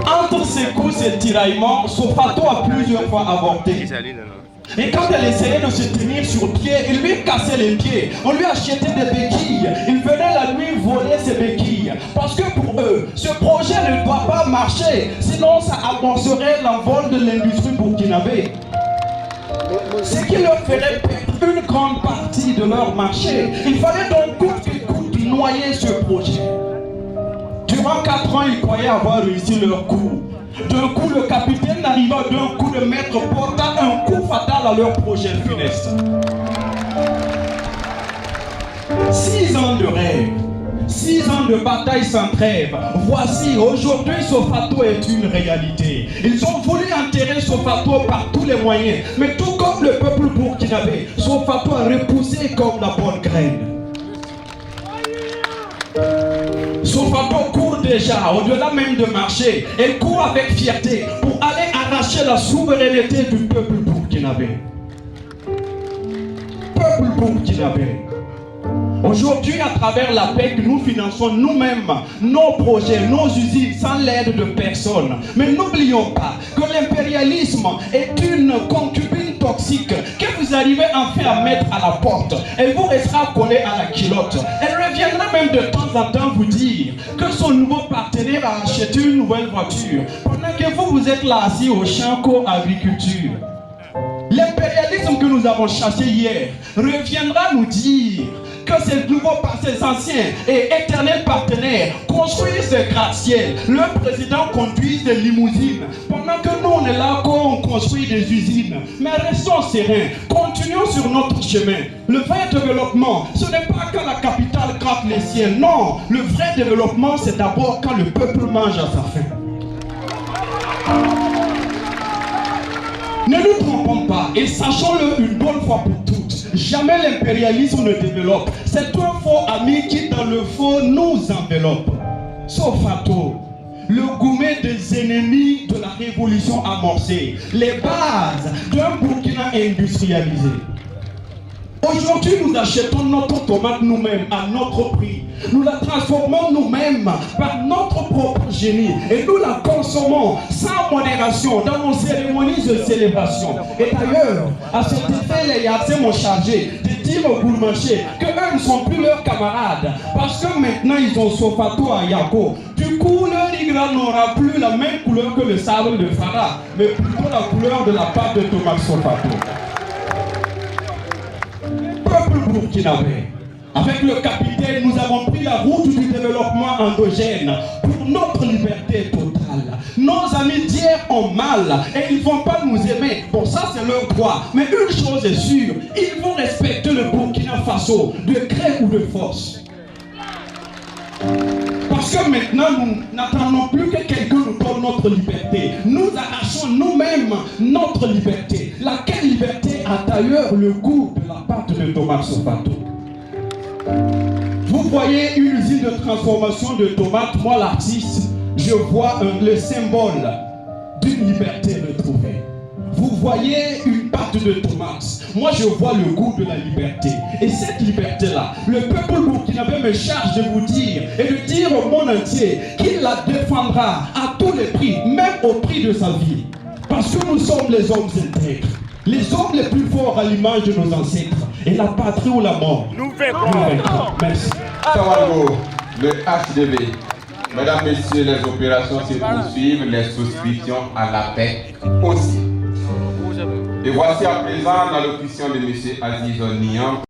Entre ses courses et tiraillements, Sofato a plusieurs fois avorté. Et quand elle essayait de se tenir sur pied, il lui cassait les pieds. On lui achetait des béquilles. Il venait la nuit voler ses béquilles. Parce que pour eux, ce projet ne doit pas marcher. Sinon, ça amorcerait l'envol de l'industrie burkinabé. Ce qui leur ferait perdre une grande partie de leur marché. Il fallait donc coûte que coûte noyer ce projet. Durant 4 ans, ils croyaient avoir réussi leur coup. D'un coup, le capitaine arriva d'un coup de maître porta un coup fatal à leur projet funeste. 6 ans de rêve, 6 ans de bataille sans trêve. Voici, aujourd'hui, Sofato est une réalité. Ils ont voulu enterrer Sofato par tous les moyens. Mais tout comme le peuple burkinabé, Sofato a repoussé comme la bonne graine. Sofato court déjà, au-delà même de marcher. Elle court avec fierté pour aller arracher la souveraineté du peuple burkinabé. Peuple burkinabé. Aujourd'hui, à travers la PEC, nous finançons nous-mêmes nos projets, nos usines sans l'aide de personne. Mais n'oublions pas que l'impérialisme est une concubine toxique que vous arrivez enfin à mettre à la porte. Elle vous restera collée à la culotte. Elle reviendra même de temps en temps vous dire que son nouveau partenaire a acheté une nouvelle voiture pendant que vous êtes là assis au champ co-agriculture. L'impérialisme que nous avons chassé hier reviendra nous dire que ces anciens et éternels partenaires construisent des gratte-ciel. Le président conduit des limousines pendant que nous on est là qu'on construit des usines. Mais restons sereins, continuons sur notre chemin. Le vrai développement, ce n'est pas quand la capitale gratte les ciels. Non, le vrai développement c'est d'abord quand le peuple mange à sa faim. Ne nous trompons pas et sachons-le une bonne fois pour toutes. Jamais l'impérialisme ne développe. C'est un faux ami qui dans le faux nous enveloppe. Sofato, le gourmet des ennemis de la révolution amorcée. Les bases d'un Burkina industrialisé. Aujourd'hui, nous achetons notre tomate nous-mêmes à notre prix. Nous la transformons nous-mêmes par notre propre génie. Et nous la consommons sans modération dans nos cérémonies de célébration. Et d'ailleurs, à cet effet, les Yatsé m'ont chargé de dire aux bourmanchés qu'eux ne sont plus leurs camarades. Parce que maintenant, ils ont Sofato à Yako. Du coup, leur Igra n'aura plus la même couleur que le sable de Farah, mais plutôt la couleur de la pâte de tomate Sofato. Burkinabé. Avec le capitaine, nous avons pris la route du développement endogène pour notre liberté totale. Nos amis d'hier ont mal et ils ne vont pas nous aimer. Bon, ça c'est leur droit. Mais une chose est sûre, ils vont respecter le Burkina Faso de gré ou de force. Parce que maintenant, nous n'attendons plus que quelqu'un nous donne notre liberté. Nous arrachons nous-mêmes notre liberté. Laquelle liberté a d'ailleurs le goût de la pâte de tomate Sofato. Vous voyez une usine de transformation de tomates, moi l'artiste, je vois le symbole d'une liberté retrouvée. Vous voyez une pâte de tomates, moi je vois le goût de la liberté. Et cette liberté-là, le peuple burkinabé me charge de vous dire et de dire au monde entier qu'il la défendra à tous les prix, même au prix de sa vie. Parce que nous sommes les hommes intègres, les hommes les plus forts à l'image de nos ancêtres. Et la patrie ou la mort, nous vaincrons. Merci. Sawargo, le HDB. Mesdames, Messieurs, les opérations se poursuivent, les souscriptions à la paix aussi. Et voici à présent l'allocution de M. Aziz Niang.